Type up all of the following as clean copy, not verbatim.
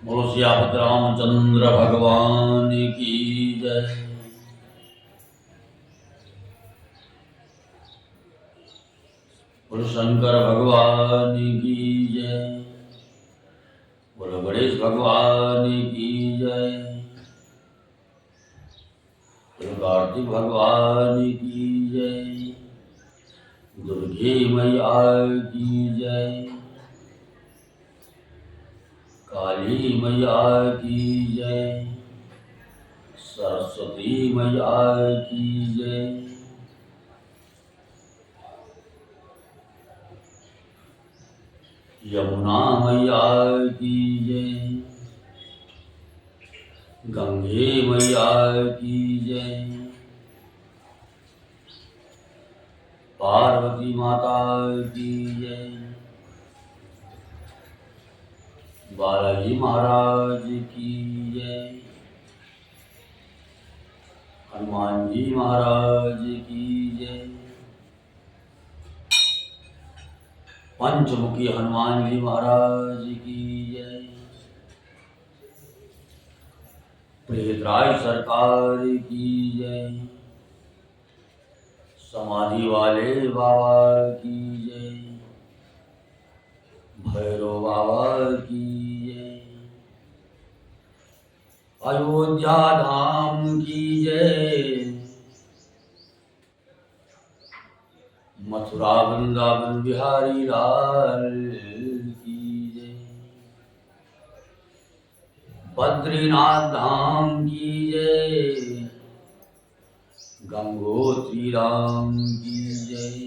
बोलो सियापत रामचंद्र भगवान की जय। बोलो शंकर भगवान की जय। बोलो गणेश भगवान की जय। बोलो कार्तिक भगवान की जय। दुर्गे मैया की जय। काली मैया की जय। सरस्वती मैया की जय। यमुना मैया की जय। गंगे मैया की जय। पार्वती माता की जय। बालाजी महाराज की जय। हनुमान जी महाराज की जय। पंचमुखी हनुमान जी महाराज की जय। प्रेतराज सरकार की जय। समाधि वाले बाबा की जय। भैरव बाबा की जय। अयोध्या धाम की जय। मथुरा वृंदावन बिहारी लाल की जय। बद्रीनाथ धाम की जय। गंगोत्री राम की जय।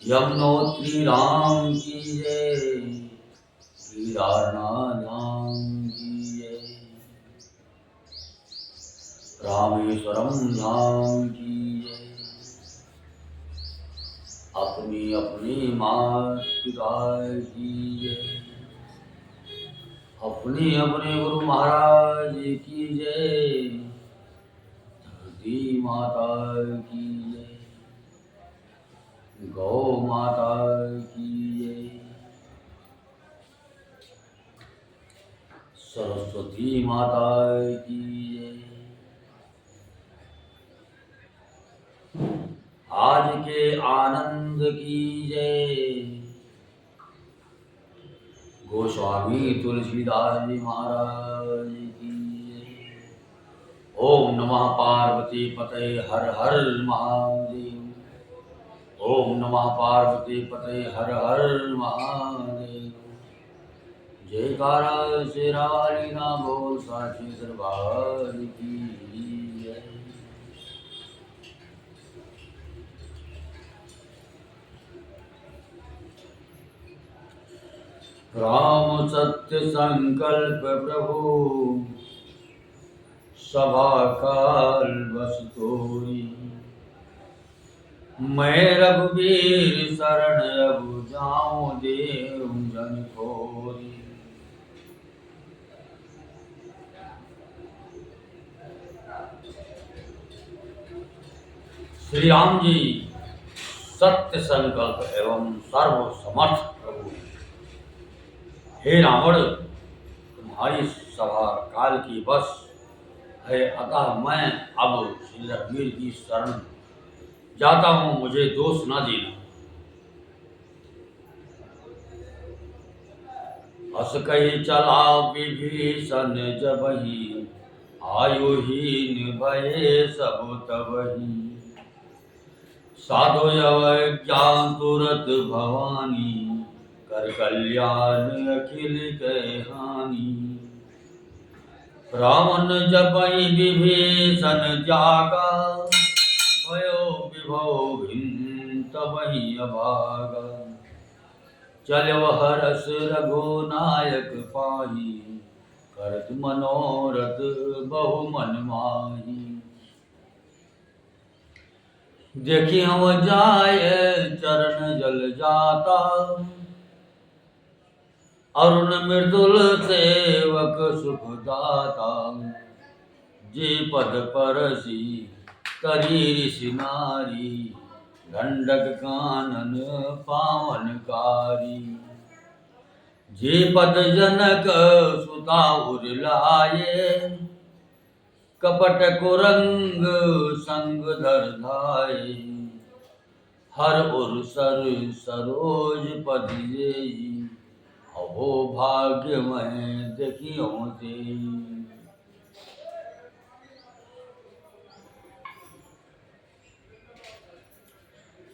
यमुनोत्री राम की जय। केदारनाथ धाम की जय। रामेश्वरम धाम की जय। अपनी अपनी मात पिता की जय। अपने अपने गुरु महाराज की जय। धरती माता की जय। गौ माता की जय। सरस्वती माता की जय। आज के आनंद की जय। गोस्वामी तुलसीदास जी महाराज की जय। ओम नमः पार्वती पते हर हर महादेव। ओम नमः पार्वती पते हर हर महादेव। जयकारा शेरा वाली ना बोल साची दरबार की जय। राम सत्य संकल्प प्रभु सभा काल बस तोरी। मैं रघुवीर शरण अब जाऊं देव जन खोरी। श्री राम जी सत्य संकल्प एवं सर्व समर्थ प्रभु। हे रावण तुम्हारी सभा काल की बस है, अतः मैं अब श्री रघुवीर की शरण जाता हूं, मुझे दोष न देना। हस कही चला विभीषण जबहि आयुहीन भये सब तबहि। साधु ज्ञान तुरत भवानी कर कल्याण अखिल के हानि। रावण जपहि विभीषण जागा भयो विभव भिन्न तबहि अभागा। चलो हरस रघुनायक पाही करत मनोरथ बहु मन माही। देखी हम जाय चरण जल जाता अरुण मृदुल सेवक सुख दाता। जे पद परसी तरी ऋषि नारी गंडक कानन पावनकारी। जे पद जनक सुता उरलाए, कपट कुरंग संग धर धाये, हर उर सर सरोज पद जेई, अहो भाग्य मैं देखियो ते।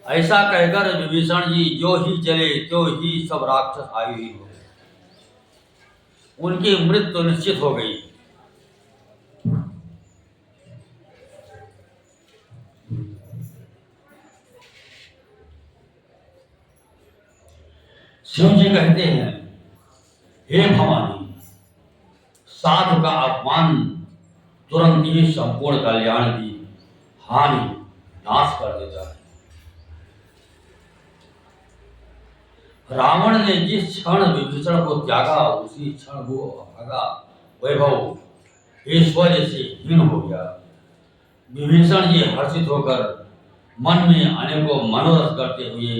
ऐसा कहकर विभीषण जी जो ही चले तो ही सब राक्षस आयु हो गए, उनकी मृत्यु निश्चित हो गई। शिव जी कहते हैं, हे भवानी, साधु का अपमान तुरंत ही संपूर्ण कल्याण की हानि नाश कर देता है। रावण ने जिस क्षण विभीषण को त्यागा उसी क्षण वो अभागा वैभव ऐश्वर्य से हीन हो गया। विभीषण जी हर्षित होकर मन में अनेकों मनोरथ करते हुए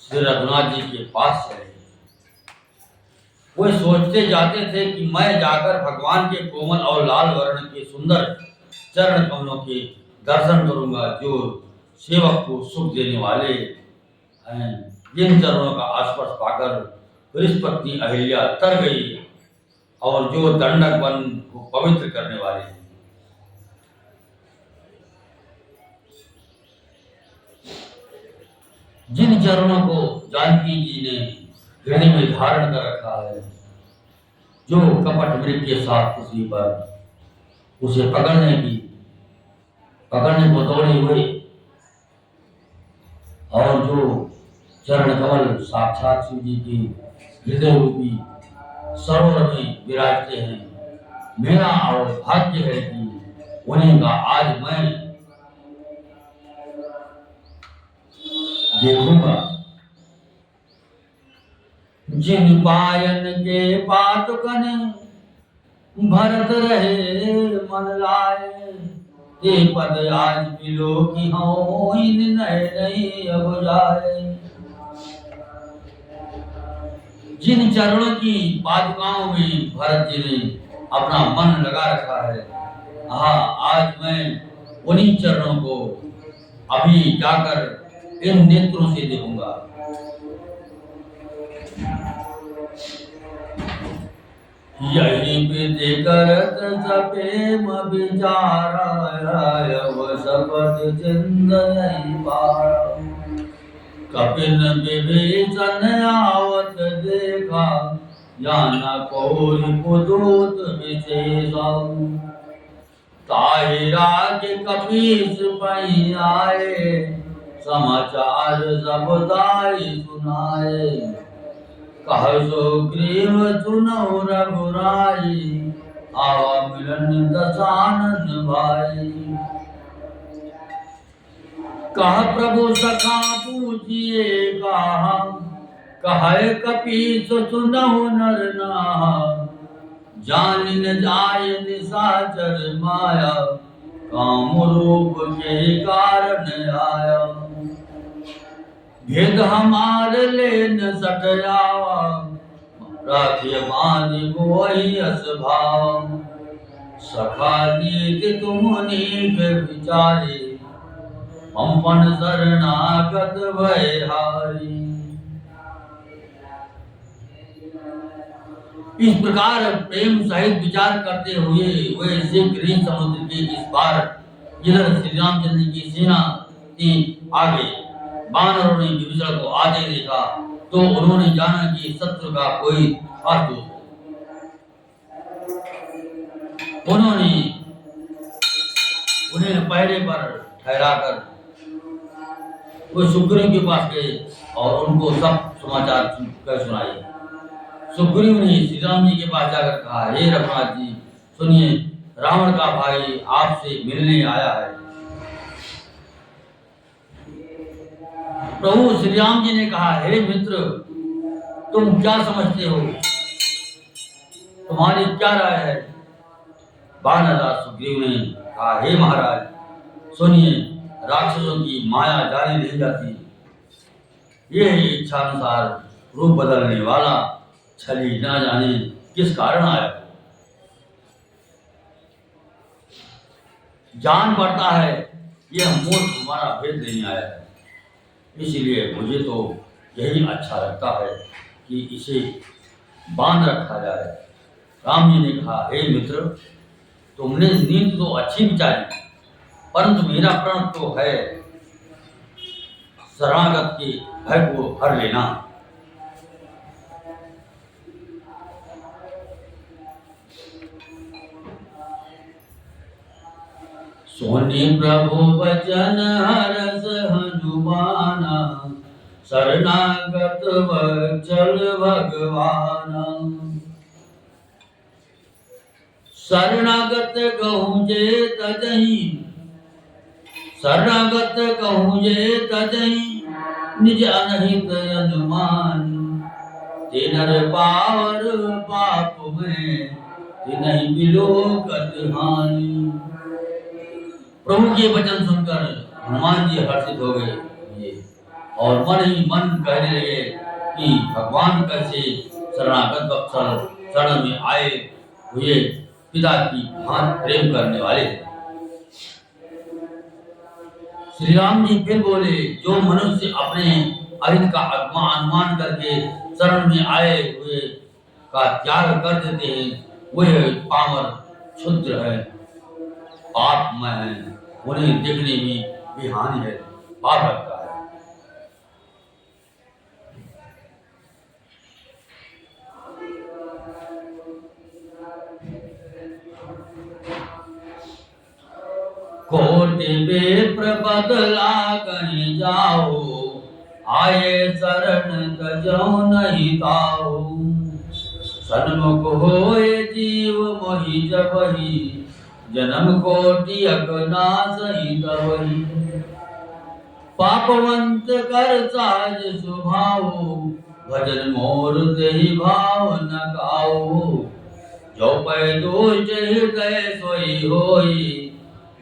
श्री रघुनाथ जी के पास चले। वो सोचते जाते थे कि मैं जाकर भगवान के कोमल और लाल वर्ण के सुंदर चरण कमलों के दर्शन करूंगा, जो सेवक को सुख देने वाले हैं। जिन चरणों का आस्पर्श पाकर बृहस्पति अहिल्या तर गई और जो दंडक वन को पवित्र करने वाले हैं। जिन चरणों को जानकी जी ने हृदय में धारण कर रखा है, जो कपट मृग के साथ पृथ्वी पर उसे पकड़ने को दौड़े हुए, और जो चरण कमल साक्षात शिव जी की हृदय रूपी सरोवर में विराजते हैं, मेरा और भाग्य है कि उन्हीं का आज मैं देखूंगा। जिन पायन के पातुकन भरत रहे मन लाए, ये पद आज मिलो की हो इन नहीं अब जाए। जिन चरणों की पादुकाओं में भरत जी ने अपना मन लगा रखा है, आज मैं उन्हीं चरणों को अभी जाकर इन नेत्रों से देखूंगा। यही विधि करत सपेम विचारा, शपथ चिंद नहीं पारा। कपिन विभीषण आवत देखा, जाना कोई पुदूत विशेषा। ताहि राज कपीस पई आए, समाचार सब दाई सुनाए। कह सुग्रीव सुनौ रघुराई, आवा मिलन दशानन भाई। कह प्रभु सखा पूछिए कहा, कहे कपीस सुनहु नर नाहा। जान न जाय निशाचर माया, काम रूप के कारण आया। भेद हमार ले न सकयावा, राखिय बांधि वही अस भाव। सखा नीति तुम नीक विचारे, पंपन शरणागत भय हारी। इस प्रकार प्रेम सहित विचार करते हुए वे शीघ्र ही समुद्र के इस पार जिधर श्री रामचंद्र की सेना थी आगे। वानरों ने विभीषण को आते देखा तो उन्होंने जाना कि शत्रु का कोई अर्थ। उन्होंने उन्हें पहरे पर ठहराकर वो सुग्रीव के पास गए और उनको सब समाचार कर सुनाए। सुग्रीव ने श्री राम जी के पास जाकर कहा, हे रघुनाथ जी सुनिए, रावण का भाई आपसे मिलने आया है। प्रभु श्री राम जी ने कहा, हे मित्र, तुम क्या समझते हो, तुम्हारी क्या राय है। बानरराज सुग्रीव ने कहा, हे महाराज सुनिए, राक्षसों की माया जारी नहीं जाती। ये इच्छानुसार रूप बदलने वाला छली ना जाने किस कारण आया। जान पड़ता है यह मूर्ख हमारा भेद लेने आया है, इसलिए मुझे तो यही अच्छा लगता है कि इसे बांध रखा जाए। राम जी ने कहा, हे मित्र, तुमने नींद तो अच्छी विचारी, परंतु मेरा प्रण तो है शरणागत के भय को हर लेना। सोनी प्रभु वचन हरस हनुमाना, शरणागत वत्सल भगवाना। शरणागत कहूँ जे तजहि, शरणागत कहूँ जे तजहि, निज अनहित अनुमान। ते नर पावर पाप में, ते नहीं मिलो गत हानि। प्रभु के वचन सुनकर हनुमान जी हर्षित हो गए और मन ही मन कहने लगे कि भगवान कैसे शरणागत वत्सल शरण में आए हुए पिता की भांति प्रेम करने वाले। श्री राम जी फिर बोले, जो मनुष्य अपने अहित का अनुमान करके शरण में आए हुए का त्याग कर देते हैं, वे पामर क्षुद्र है, पाप में है, उन्हें देखने में भी हानि है, पाप लगता है। कोटि विप्र बदला कहीं जाओ, आए शरण तजो नहीं ताओ। सन्मुख होए जीव मोहि जबहि, जन्म कोटि अगनासहि तबहि। पापवंत कर साज सुभाओ, भजन मोर देहि भाव न गाओ। जो पै दोष हृदय सोई होई,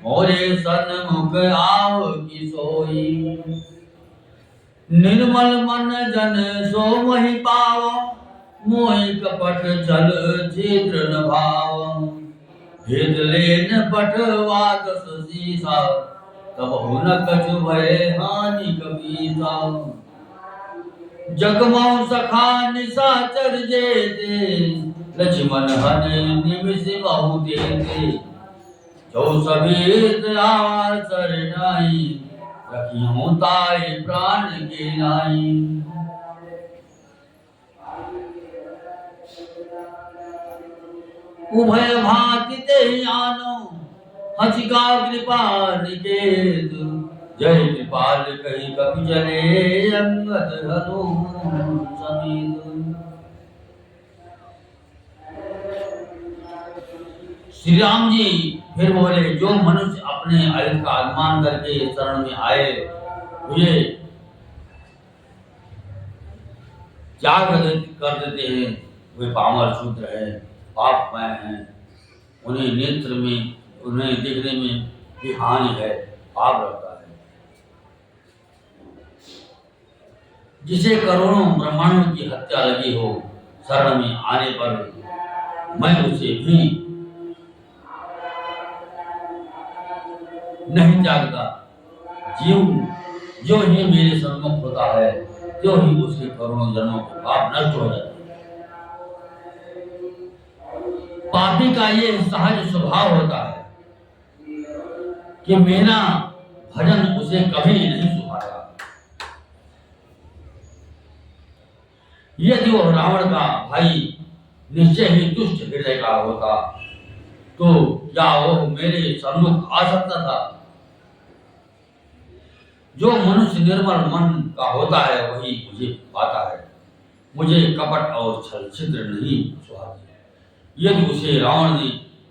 मोरे सन्मुख आव की सोई। निर्मल मन जन सो मोहि पाव, मोहि कपट छल छिद्र न भाव। भेद लेन पठवा दस सीसा, कबहु न कछु भय हानि कपीसा। जगमौ सखा निशाचर जेते, लक्ष्मण हनि निमिष बहु तेते। जो सभीत आवार सरनाई, रखियों ताई प्राण के नाई। उभय भांति ते आनो, हसिका कृपा निकेत। जय कृपाल कही कपि चले, अंगद हनुमान समेत। श्री राम जी फिर बोले, जो मनुष्य अपने अहित का अनुमान करके शरण में आए हुए त्याग कर देते हैं, वे पामर शूद्र है, पाप में है, उन्हें नेत्र में, उन्हें देखने में भी हानि है, पाप लगता है। जिसे करोड़ों ब्रह्मांडों की हत्या लगी हो, शरण में आने पर मैं उसे भी नहीं त्यागता। जीव जो ही मेरे सम्मुख होता है, त्यों ही उसके करोड़ों जन्मों के पाप नष्ट हो जाते हैं। पापी का ये सहज स्वभाव होता है कि मेरा भजन उसे कभी नहीं सुहाता। यदि वो रावण का भाई निश्चय ही दुष्ट हृदय का होता, तो क्या वो मेरे सम्मुख आ सकता था? जो मनुष्य निर्मल मन का होता है, वही मुझे पाता है। मुझे कपट और छल छिद्र नहीं सुहाते। यदि उसे रावण ने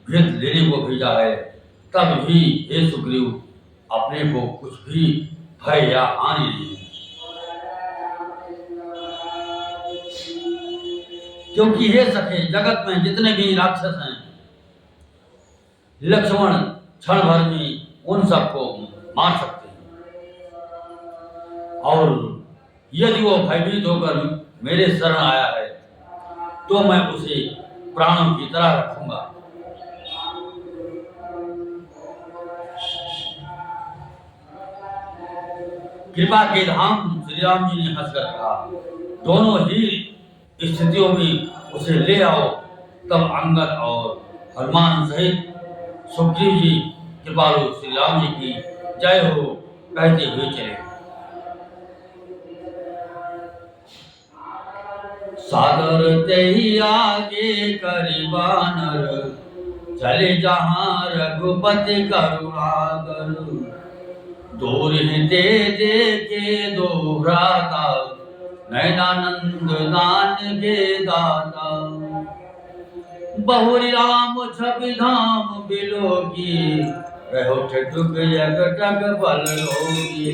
भेद लेने को भेजा है, तब भी हे सुग्रीव, अपने को कुछ भी भय या हानि नहीं, क्योंकि हे सखे, जगत में जितने भी राक्षस हैं, लक्ष्मण क्षण भर में उन सबको मार सकते हैं। और यदि वो भयभीत होकर मेरे शरण आया है, तो मैं उसे प्राणों की तरह रखूंगा। कृपा के धाम श्री राम जी ने हंसकर कहा, दोनों ही स्थितियों में उसे ले आओ। तब अंगद और हनुमान सहित सुग्रीव जी कृपालु श्री राम जी की जय हो कहते हुए चले। सादर ते ही आगे करी बानर, चले जहां रघुपति करुणाकर। दूर ते देखे दो भ्राता, नैनानंद दान के दाता। बहुरी राम छवि धाम बिलोकी, रहो ठुक जगटक बल लोगी।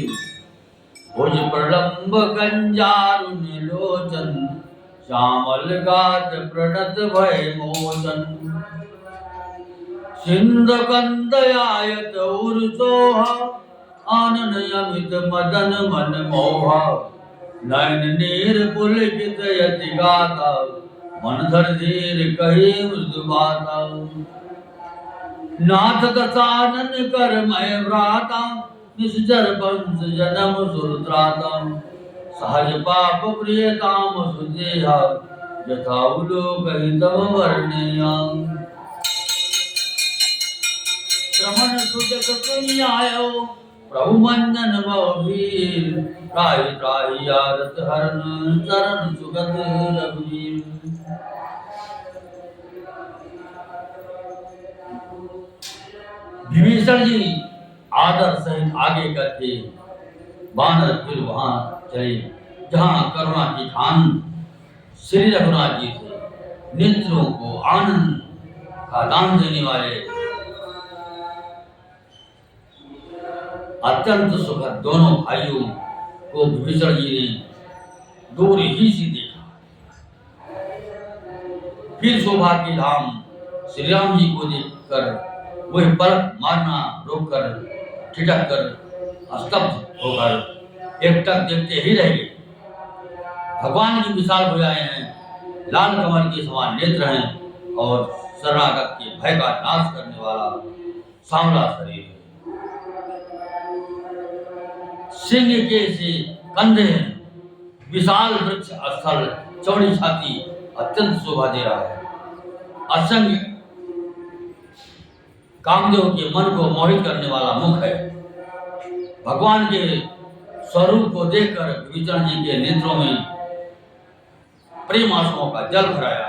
भुज प्रलंब कंजारुन लोचन, श्यामल गात प्रणत भय मोचन। सिंध कंद आयत उर सोहा, आनन अमित मदन मन मोहा। नयन नीर पुलकित यति गाता, मन धर धीर कही मृदु बाता। नाथ दशानन कर मैं व्राता, निश्चर पंच जन्म सुरत्राता। सहज पाप प्रियताम सुदेहा, यथा उलोक हितम वर्णेया। श्रमण सुजग पुण्यायो, प्रभु मंजन भवभीर। त्राहि त्राहि आरत हरन, चरण सुगत रघुवीर। विभीषण जी आदर सहित आगे करके बानर फिर वहां चले जहां करुणा की खान श्री रघुनाथ जी थे। नेत्रों को आनंद का दान देने वाले, अत्यंत सुखद दोनों भाइयों को विभीषण जी ने दूर ही से देखा। फिर शोभा के धाम श्री राम जी को देखकर वह पलक मारना रोककर ठिठक कर स्तब्ध होकर एकटक देखते ही रह गए। भगवान की विशाल भुजाएं हैं, लाल कमल के समान नेत्र हैं और शरणागत के भय का नाश करने वाला सांवला शरीर है। सिंह के से कंधे हैं, विशाल वृक्ष स्थल, चौड़ी छाती अत्यंत शोभा दे रहा है। असंग कामदेव के मन को मोहित करने वाला मुख है। भगवान के स्वरूप को देखकर विभीषण जी के नेत्रों में प्रेम आंसुओं का जल भराया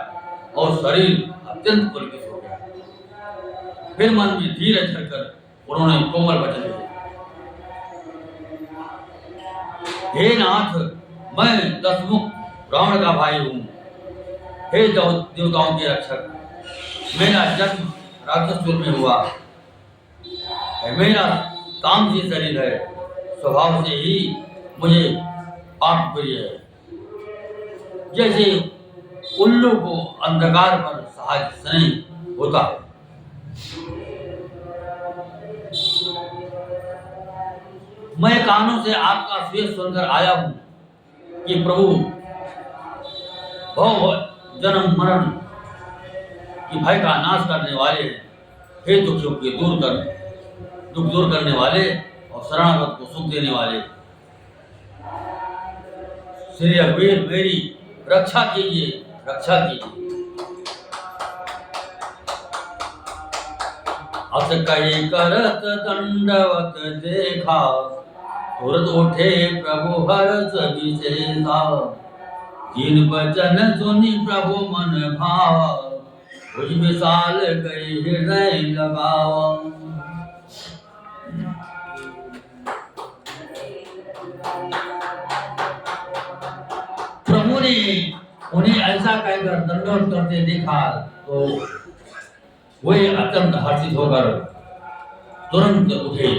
और शरीर अत्यंत पुलकित हो गया। फिर मन में धीरज धरकर उन्होंने कोमल वचन दिए, हे नाथ, मैं दशमुख रावण का भाई हूँ। हे देवताओं के रक्षक, मेरा जन्म राक्षसकुल में हुआ। मेरा तामसी शरीर है, स्वभाव से ही मुझे पाप प्रिय है। जैसे उल्लू को अंधकार पर सहज स्नेह होता है, मैं कानों से आपका श्वेत सुनकर आया हूँ कि प्रभु भव जन्म मरण की भय का नाश करने वाले हैं। हे दुखियों के दुख दूर करने वाले और शरणागत को सुख देने वाले श्री रघुवीर, मेरी रक्षा कीजिए, रक्षा कीजिए। अस कई करत दंडवत देखा, तुरंत उठे प्रभु हर्ष विशेषा। जिन वचन सुनी प्रभु मन भावा, उस विशाल गई हृदय लगावा। प्रभु ने उन्हें ऐसा कहकर दंडवत करते देखा तो वे अत्यंत हर्षित होकर तुरंत उठे।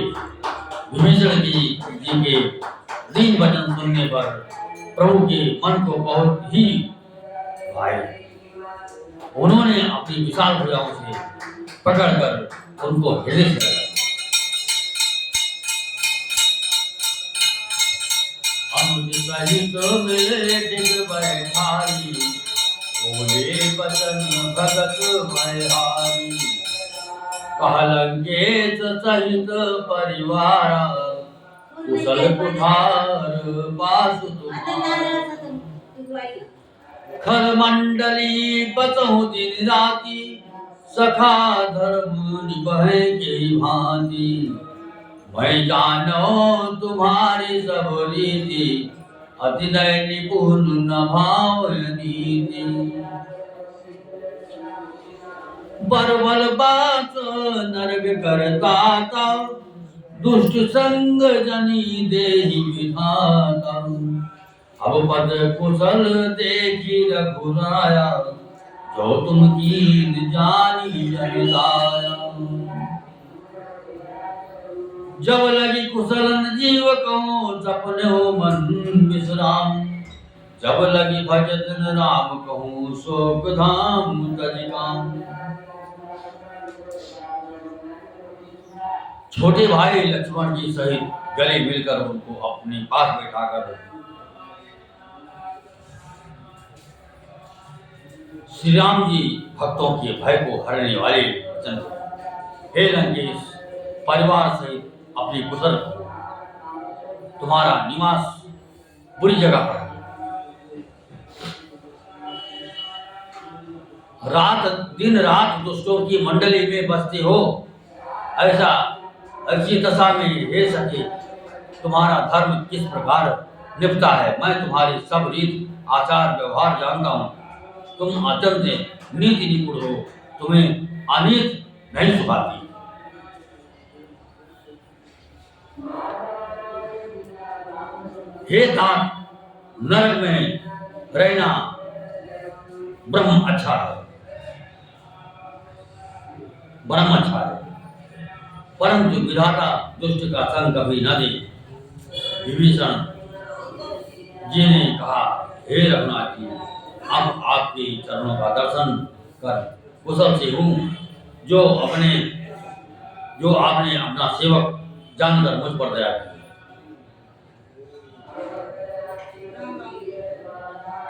विभीषण जी के दीन वचन सुनने पर प्रभु के मन को बहुत ही भाई। उन्होंने अपनी विशाल भुजाओं से पकड़कर उनको हृदय से लगाया। अनुज सहित मिले डिग बैठाई, बोले बचन भगत भयहारी। कहलंकेश सहित परिवार कुशल कुठार बासु तुम्हारा। खर मंडली बचहु दिन राति सखा धर्म निभै के भांति। मैं जानो तुम्हारी सब रीति अति नय निपुण न भाव नीति। बरबल बात नरक करता दुष्ट संग जनी देहि विधाता। अब पद कुशल देखी रघुराया जो तुम कीन जानी जनिलाया। जब लगी कुशलन जीव कहो सपने हो मन विश्राम। जब लगी भजन राम कहूँ शोक धाम तज काम। छोटे भाई लक्ष्मण जी सहित गले मिलकर उनको अपने पास बैठाकर श्री राम जी भक्तों के भय को हरने वाले वचन। हे लंकेश, परिवार सहित अपनी कुशल कहो। तुम्हारा निवास बुरी जगह पर है। दिन रात दुष्टों की मंडली में बसते हो। ऐसी दशा में हे सके तुम्हारा धर्म किस प्रकार निपटा है मैं तुम्हारी सब रीत आचार व्यवहार जानता हूँ। तुम अत्यंत नीति निपुण हो। तुम्हें अनीत नहीं सुहाती। हे तात, नरक में रहना ब्रह्म अच्छा है, ब्रह्म अच्छा है, परंतु विधाता दुष्ट का संग कभी न दे। विभीषण जी ने कहा, हे रघुनाथ जी, अब आपके चरणों का दर्शन कर कुशल से हूँ। जो आपने अपना सेवक जानकर मुझ पर दया की।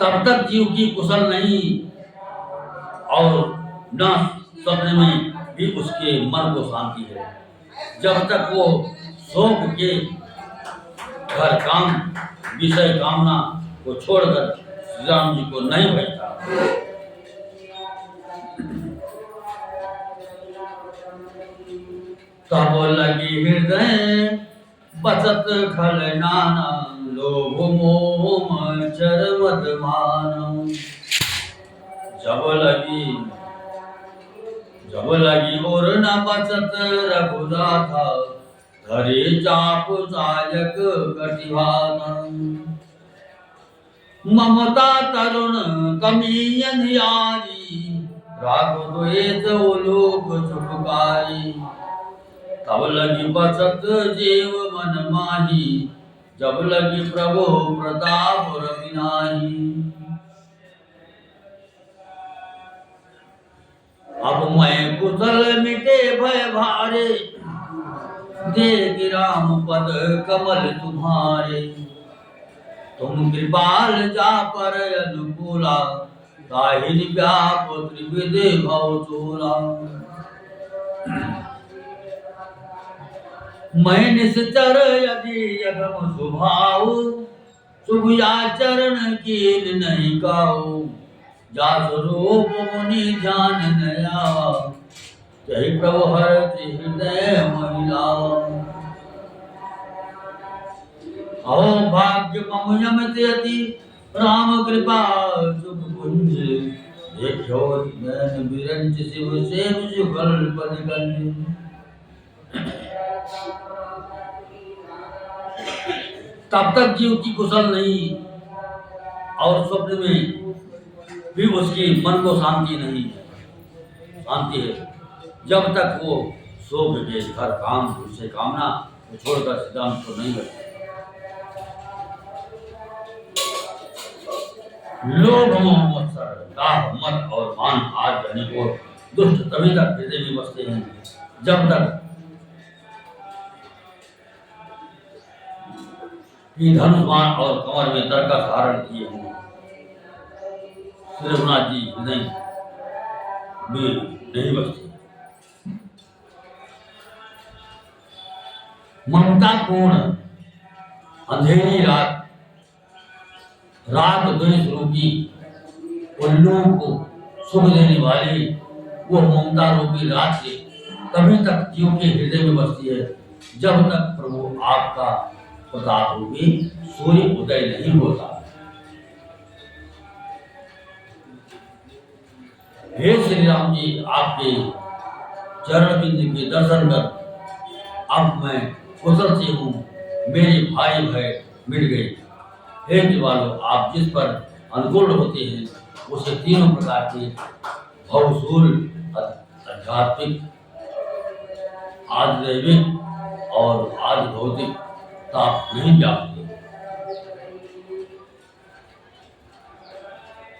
तब तक जीव की कुशल नहीं और न सपने में भी उसके मन को शांति है। जब तक वो शोक के घर काम विषय कामना को छोड़कर श्री राम जी को नहीं भजता। तब लगी हृदय बसत खल नाना लोभ मोह मच्छर मदमान। जब लगी और न बसत रघुनाथा धरे चाप सायक कटिभाना। ममता तरुण कमीयन यारी राघव द्वेष उलोक सुखकारी। तब लगी बसत जीव मन माही जब लगी प्रभु प्रताप रविनाही। अब मैं कुशल मिटे भय भारे देख राम पद कमल तुम्हारे। तुम कृपाल जा पर अनुकूला ताहिर व्याप त्रिविधि भव चूला। मैं निश्चर यदि यगम सुभाऊ शुभ आचरण कीन नहीं गाऊ। जा स्वरूप मुनि ध्यान नया जय प्रभु हरति हृदय महिला। अहो भाग्य मम यमति राम कृपा शुभ कुंज। देखो नैन बिरंच शिव सेव सुगल पदगंज। तब तक जीव की कुशल नहीं और स्वप्न में भी उसके मन को शांति नहीं शांति है। जब तक वो शोक के घर काम से कामना को छोड़कर सिद्धांत को नहीं करता। लोभ मोह मत्सर दाह मत और मान आज जाने को दुष्ट तभी तक हृदय में बसते हैं जब तक कि धनुष्मान और कमर में तरकस धारण किए हों। श्री रघुनाथ जी हृदय भी नहीं बचती। ममता पूर्ण अंधेरी रात, रात द्वेष रूपी उल्लू को सुख देने वाली वो ममता रूपी रात से तभी तक जीव के हृदय में बसती है जब तक प्रभु आपका प्रताप रूपी सूर्य उदय नहीं होता। हे श्री राम जी, आपके चरण बिंदु के दर्शन कर अब मैं कुशल से हूँ, मेरे भाई भय मिट गए। हे दीवालों, आप जिस पर अनुकूल होते हैं उसे तीनों प्रकार के भवसूल, आध्यात्मिक, आध्यात्मिक और आदि भौतिक ताप नहीं जानते।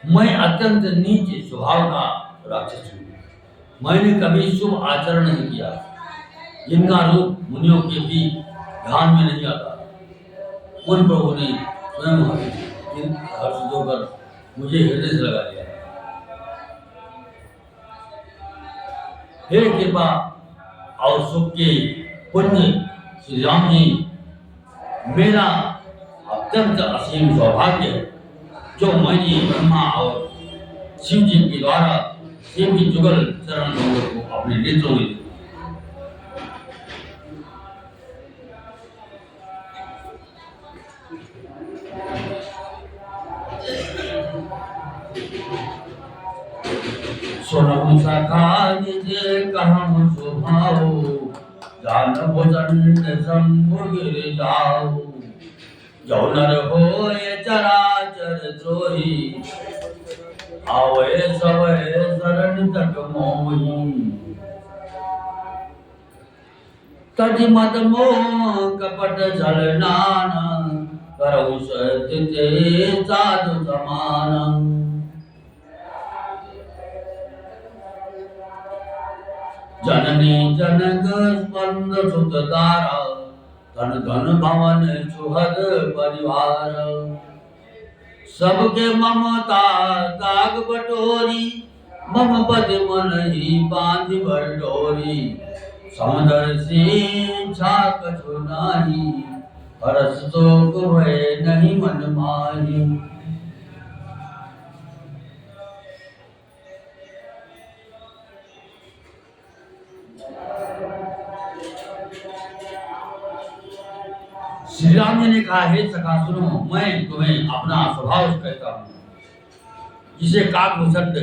मैं अत्यंत नीच स्वभाव का राक्षस हूँ। मैंने कभी शुभ आचरण नहीं किया, जिनका रूप मुनियों के भी ध्यान में नहीं आता। उन प्रभु ने स्वयं हर्षित होकर मुझे हृदय से लगा लिया। हे कृपा और सुख के पुण्य श्री राम जी, मेरा अत्यंत असीम सौभाग्य है जो मैंने ब्रह्मा और शिव जी के द्वारा शिव की जुगल चरण लोगों को अपने नेत्रों में सोनम सखा निजे कहम सुभाओ, जान भोजन शंभु गिर जाओ। जौनर होए चराचर द्रोही, आवे सवे शरण तक मोही। तज मद मोह कपट छलनान, करहु सत्य साधु समान। जननी जनक स्पंद सुत तारा, धन धन भवन सुहद परिवार। सबके ममता दाग बटोरी, मम पद मन ही बांध भर डोरी। समुदर से छा कछु नाही, हरस शोक भय नहीं मन माही। श्री राम जी ने कहा, हे सखा सुनो, मैं तुम्हें अपना स्वभाव कहता हूँ, जिसे काकभूषण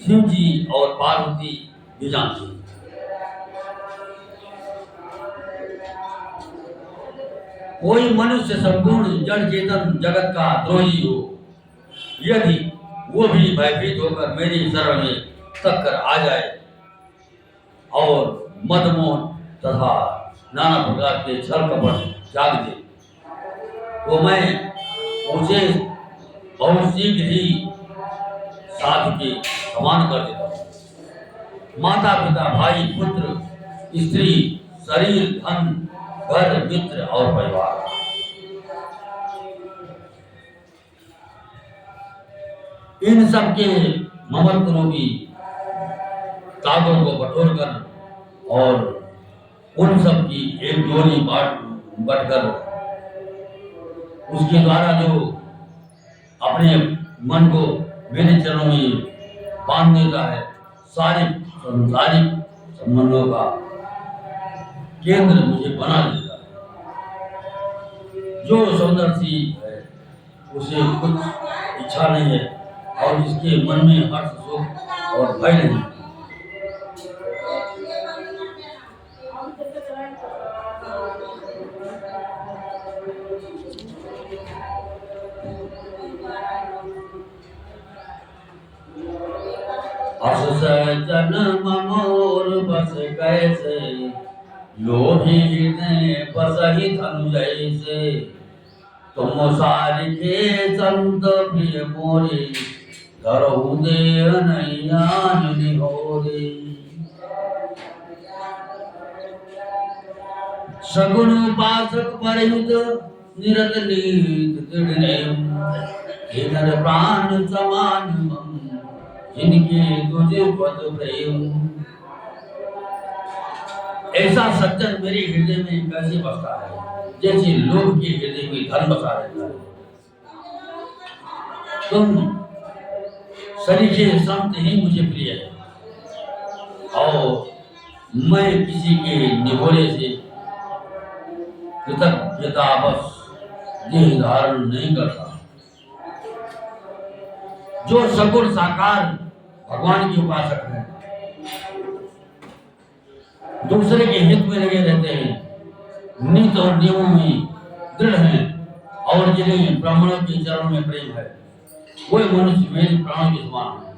शिव जी और पार्वती भी जानती हैं। कोई मनुष्य संपूर्ण जड़ चेतन जगत का द्रोही हो, यदि वो भी भयभीत होकर मेरी शरण में तक कर आ जाए और मदमोहन तथा नाना प्रकार के छल कपट त्याग दे, तो मैं उसे बहुत शीघ्र ही साधु के समान कर देता हूँ। माता पिता भाई पुत्र स्त्री शरीर धन घर मित्र और परिवार, इन सब के ममत्व रूपी तागों को बटोर कर और उन सब की एक डोरी बटकर उसके द्वारा जो अपने मन को मेरे चरणों में बांध देता है, सारे संसारिक संबंधों का केंद्र मुझे बना देता है। जो सौंदर्य है उसे कुछ इच्छा नहीं है और इसके मन में हर्ष सुख और भय नहीं। असजन ममोर बस कैसे, लोभी ने बसहि धनु जैसे। तुम सारि के संत प्रिय मोरे, धरहु देह नैयान निहोरे। सगुण उपासक परहित, निरत नीत दृढ़ हे नर प्राण समान मम, जिनके तुझे पद प्रेम। ऐसा सज्जन मेरे हृदय में कैसे बसता है, जैसे लोग के हृदय में धन बसा रहता है। तुम सरीखे संत ही मुझे प्रिय है, और मैं किसी के निगोरे से कृतज्ञतावश देह धारण नहीं करता। जो सगुण साकार भगवान के उपासक हैं, दूसरे के हित में लगे रहते हैं, नीति और नियमों में दृढ़ हैं, और जिन्हें ब्राह्मणों के चरणों में प्रेम है, वही मनुष्य मेरे प्राणों के समान है।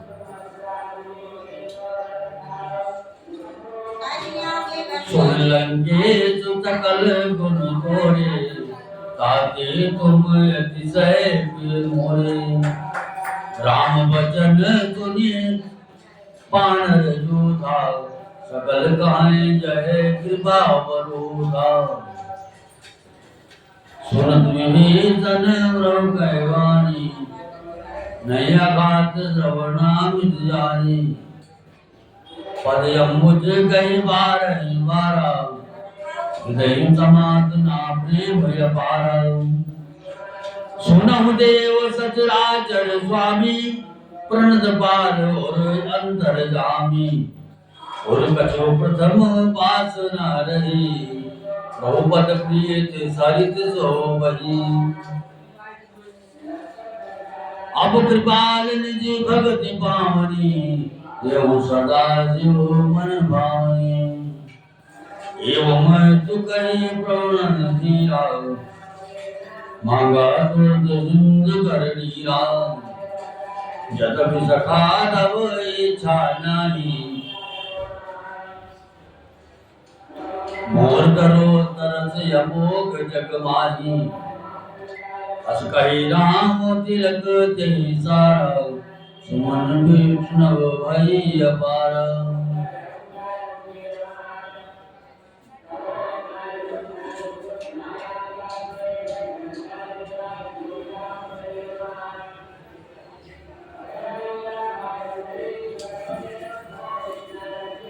सुन लंकेश सकल गुण गोरे, ताते तुम अतिशय प्रिय मोरे। राम वचन सुनिए पानर जोधा, सकल गाएं जय कृपा वरोधा। सुनत विभीषण व्रव कैवानी, नय अघात श्रवणामित जानी। पद अम्बुज कई बार बारा, हृदय समात ना प्रेम भय पारा। सुनहु देव सचराचर स्वामी, प्रणत पार और अंतर्जामी। और कछो प्रथम पास न रही, बहुपद प्रीत सरित सो बही। अब कृपाल निज भगति पावनी, देव सदा शिव मन भावनी। एवं तु कही प्रणन धीरा, मांगा दुर्द सिंधु कर नीरा। यद्यपि सखा तब इच्छा नहीं, मोर करो तरस अमोघ जग माही। अस कही राम तिलक तेहि सारा, सुमन विष्णु भई अपारा।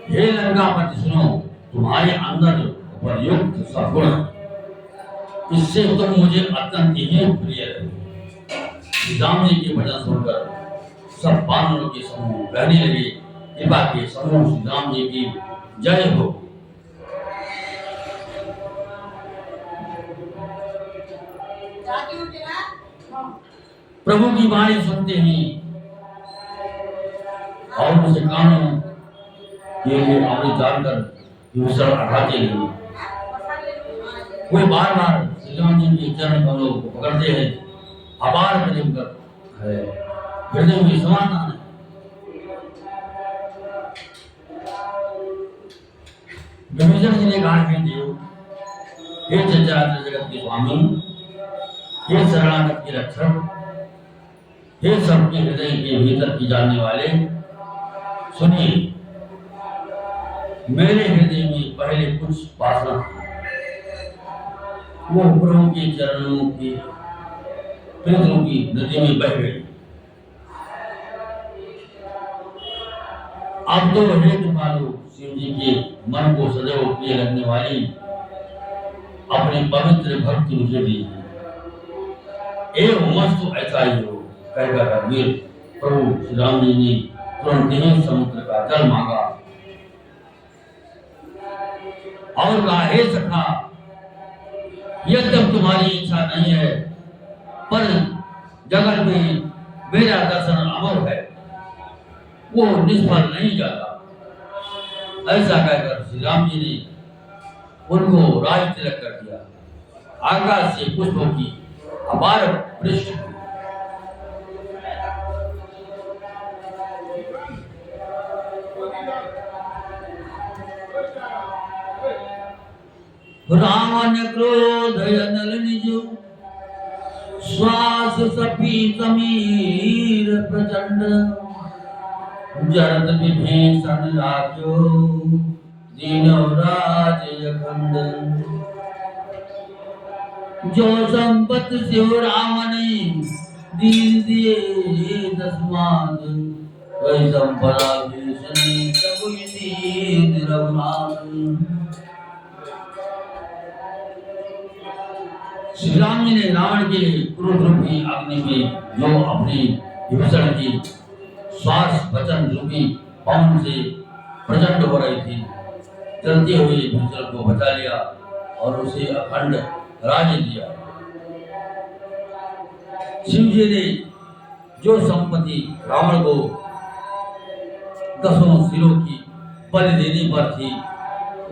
हे लंकापति सुनो, तुम्हारे अंदर उपयुक्त सद्गुण, इससे तुम मुझे अत्यंत ही प्रिय है। राम जी के वचन सुनकर सब वानरों के समूह कहने लगे, कृपा के समूह श्री राम जी की जय हो। प्रभु की वाणी सुनते ही और उसे कानों ये अमृत जानकर विभीषण अघाते नहीं। वे बार बार श्री राम जी के चरण कमलों को पकड़ते हैं, आभार प्रेम कर है, हृदय में समाधान है। विभीषण जी ने कहा, हे देव, हे चराचर जगत के स्वामी, हे शरणागत के रक्षक, हे सबके हृदय के भीतर की जानने वाले, सुनिए, मेरे हृदय में पहले कुछ वासना थी, वो प्रभु के चरणों की प्रीतों की नदी में बह गई। अब तो हे कृपालु शिव जी के मन को सदैव प्रिय लगने वाली अपनी पवित्र भक्ति मुझे दीजिए। एवं मस्तु ऐसा ही हो, कहकर रघुवीर प्रभु श्री राम जी ने तुरंत ही समुद्र का जल मांगा और कहा, हे सखा, यद्यप तुम्हारी इच्छा नहीं है, पर जगत में मेरा दर्शन अमर है, वो निष्फल नहीं जाता। ऐसा कहकर श्री राम जी ने उनको राज तिलक कर दिया। आकाश से पुष्पों की अपार वृष्टि हुई। रावण क्रोध अनल निज, श्वास सपी समीर प्रचंड। जरत विभीषण राख्यो, दीनो राज अखंड। जो संपत शिव रावण दीन दिए दसमाद कई संपदा भीषणी सब दीन रघुनाथ। श्री राम जी ने रावण के क्रोध रूपी अग्नि में जो अपनी विभीषण की श्वास वचन रूपी पवन से प्रचंड हो रही थी, जलते हुए विभीषण को बचा लिया और उसे अखंड राज्य दिया। शिव जी ने जो संपत्ति रावण को 10 सिरों की बलि देने पर थी,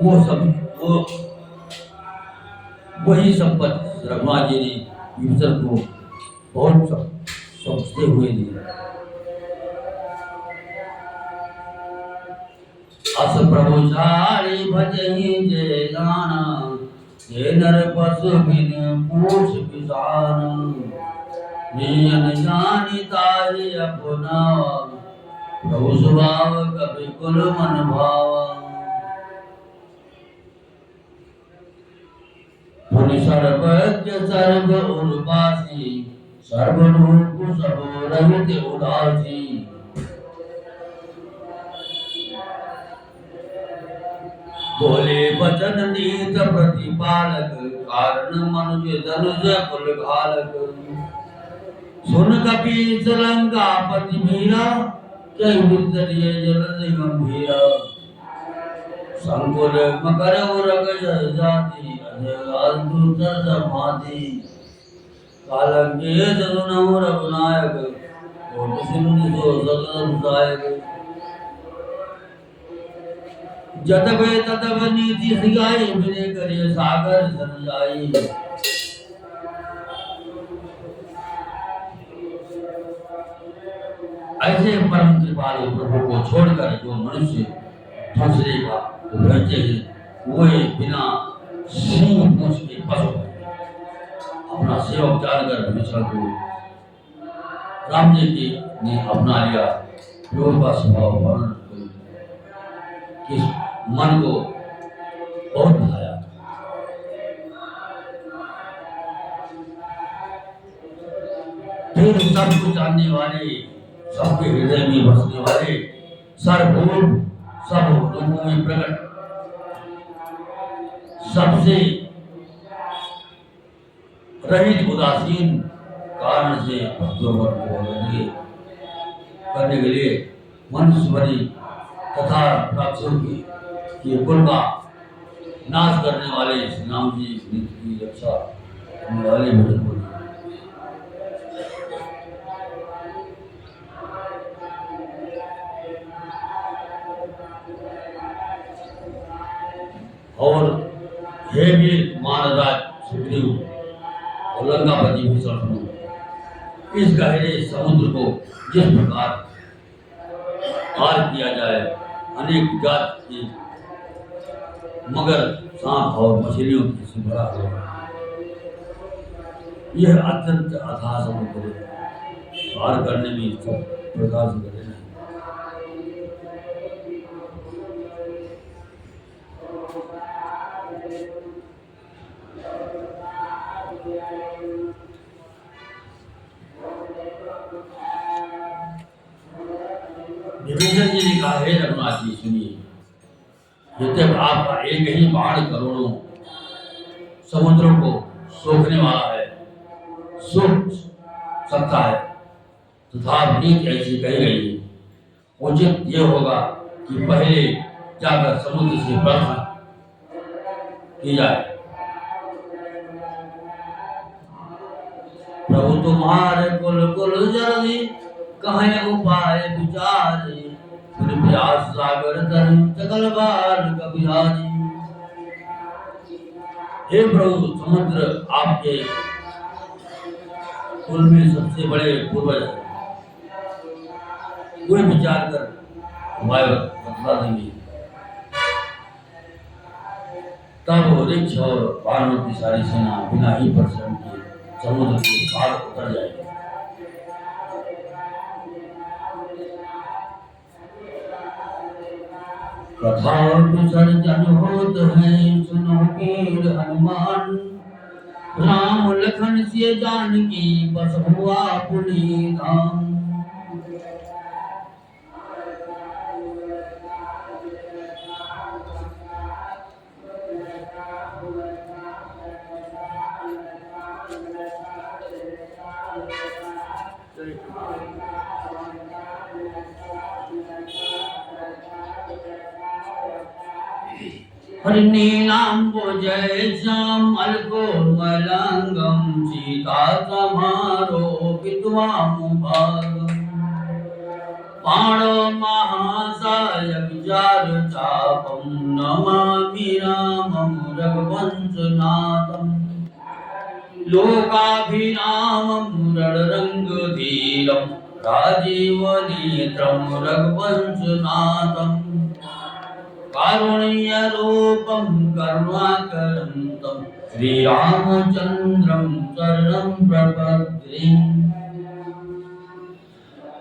वो वही संपत्ति रघुनाथ जी ने विभीषण को बहुत सोचते हुए दी। अस प्रभु झाड़ी भजहि जय गाना, ये नर पशु बिन पूछ पिसान, नियन जानी ताहि अपना, प्रभु स्वभाव कपि कुल मन भावा। सर्वज्ञ सर्व उर्वासी, सर्वरूप सब रहित उदासी। बोले वचन नीत प्रतिपालक, कारण मनुज धनुज कुल घालक। सुन कपीस लंकापति मीरा, कई विद्रिय जलधि गंभीरा। संकुल मकर उरग जय जाति, अजय समाधि। कालंगे जदुनहु रघुनायक, कोटि सिंधु सो सगल दायक। जतबे ततब नीति सिखाई, बिने करिए सागर सन जाई। ऐसे परम कृपालु प्रभु को छोड़कर जो मनुष्य दूसरे का रहते हैं, वे बिना सींग पूछ के पशु अपना सेवक जानकर विभीषण को राम जी की ने अपना लिया। योग का स्वभाव वर्णन किस मन को बहुत भाया। फिर सब कुछ जानने वाले, सबके हृदय में बसने वाले, सर्वभूम सब लोगों में प्रकट, सबसे रहित उदासीन कारण से करने के लिए मनुष्यवरी तथा राक्षसों की कुल का नाश करने वाले श्री राम जी की रक्षा करने वाले भजन बोले। और हे वीर महाराज सुग्रीव और लंकापति भीषण, इस गहरे समुद्र को जिस प्रकार पार किया जाए, अनेक जात के मगर, सांप और मछलियों से भरा हुआ यह अत्यंत अथाह समुद्र पार करने में सब प्रकार से कठिन है। विभीषण जी ने कहा, हे रघुनाथ जी सुनिए, यद्यप आपका एक ही बाण करोड़ों समुद्रों को सोखने वाला है, सोख सकता है, तथा नीति ऐसी कही गई है, उचित यह होगा कि पहले जाकर समुद्र से प्रार्थना की जाए। प्रभु तुम्हारे कुल कुल जल्दी, कहें उपाय विचारे, प्यास सागर तर सकल बाल कबिहारी। हे प्रभु, समुद्र आपके कुल में सबसे बड़े पूर्वज हैं, कोई विचार कर उपाय बतला देंगे। तब वृक्ष और बानरों की सारी सेना बिना ही परिश्रम किए समुद्र के पार उतर जाएगी। कथा विसर्जन होत है, सुनो वीर हनुमान, राम लखन सिय जानकी बस हुआ पुनी धाम। हरिनीलाम्बुजय श्याम अल्को मलंगम सीता समारो विद्वामुभागम। बाणो महासायक जार चापम नमामि रामं रघुवंशनाथम। लोकाभिरामं रणरंगधीरं राजीवनेत्रं रघुवंशनाथं। कारुण्यरूपं करुणाकरन्तं श्रीरामचन्द्रं शरणं प्रपद्ये।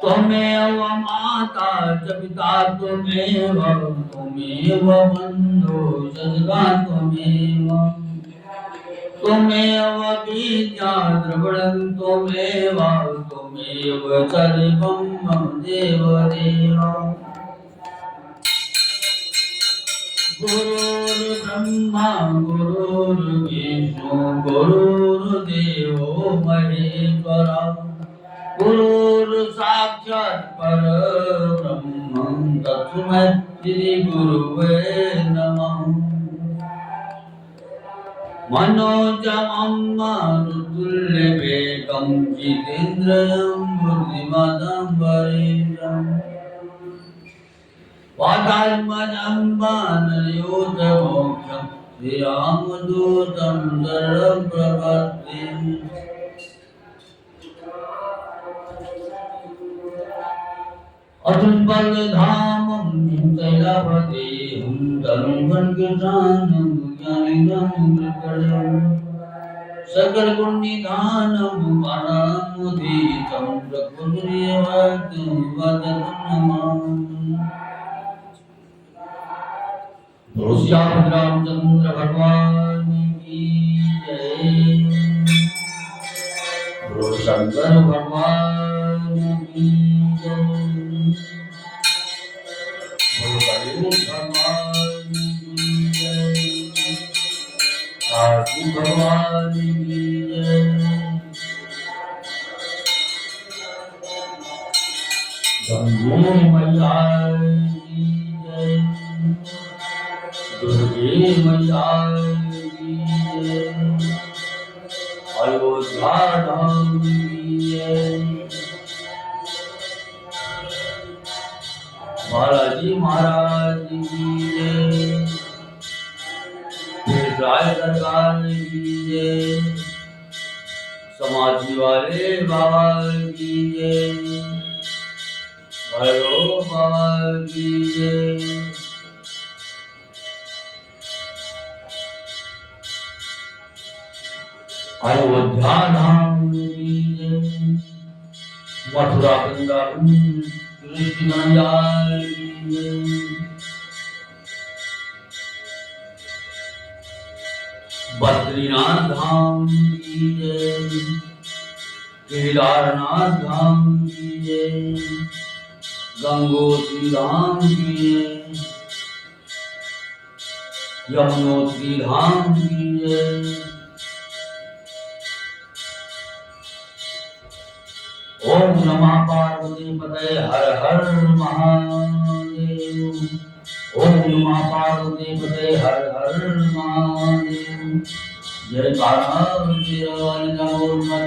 त्वमेव माता च पिता त्वमेव, त्वमेव बन्धो च सखा त्वमेव। त्वमेव विद्या द्रविणं त्वमेव, त्वमेव सर्वं मम देवदेव। गुरुर्ब्रह्मा गुरुर्विष्णु गुरुर्देवो महेश्वरा। गुरुर्साक्षात् परब्रह्म तस्मै श्री गुरुवे नमः। मनोजवं मारुतुल्यवेगं जितेन्द्रियं बुद्धिमतां वरिष्ठं। वातात्मजं वानरयोधमोक्षं श्रीरामदूतं शरणं प्रपद्ये। अतुल्बलधामं शैलवदेहं तं वन्देदानं ज्ञानिनं कृपणं। सकलगुणनिधानं वरमुदितं प्रकृतिवैद्यं वदनं नमामि। बोलो श्री रामचंद्र भगवान की जय। बोलो शंकर भगवान की जय। बोलो गणेश भगवान की जय। आदि भगवान की जय। गंगे मैया की जय। दुर्गे मैया की जय। अयोध्या धाम की जय। बालाजी महाराज की जय। राय सरकार की जय। समाधि वाले बाबा की जय। भैरव बाबा की जय। अयोध्या धाम की जय। मथुरा वृंदावन कृष्ण कन्हैया की जय। बद्रीनाथ धाम की जय। केदारनाथ धाम की जय। गंगोत्री धाम की जय। यमुनोत्री धाम की जय। ओम नमः पार्वती पतये हर हर महादेव। ओम नमः पार्वती पतये हर हर महादेव। जय कान्हा तेरा नमो नमः।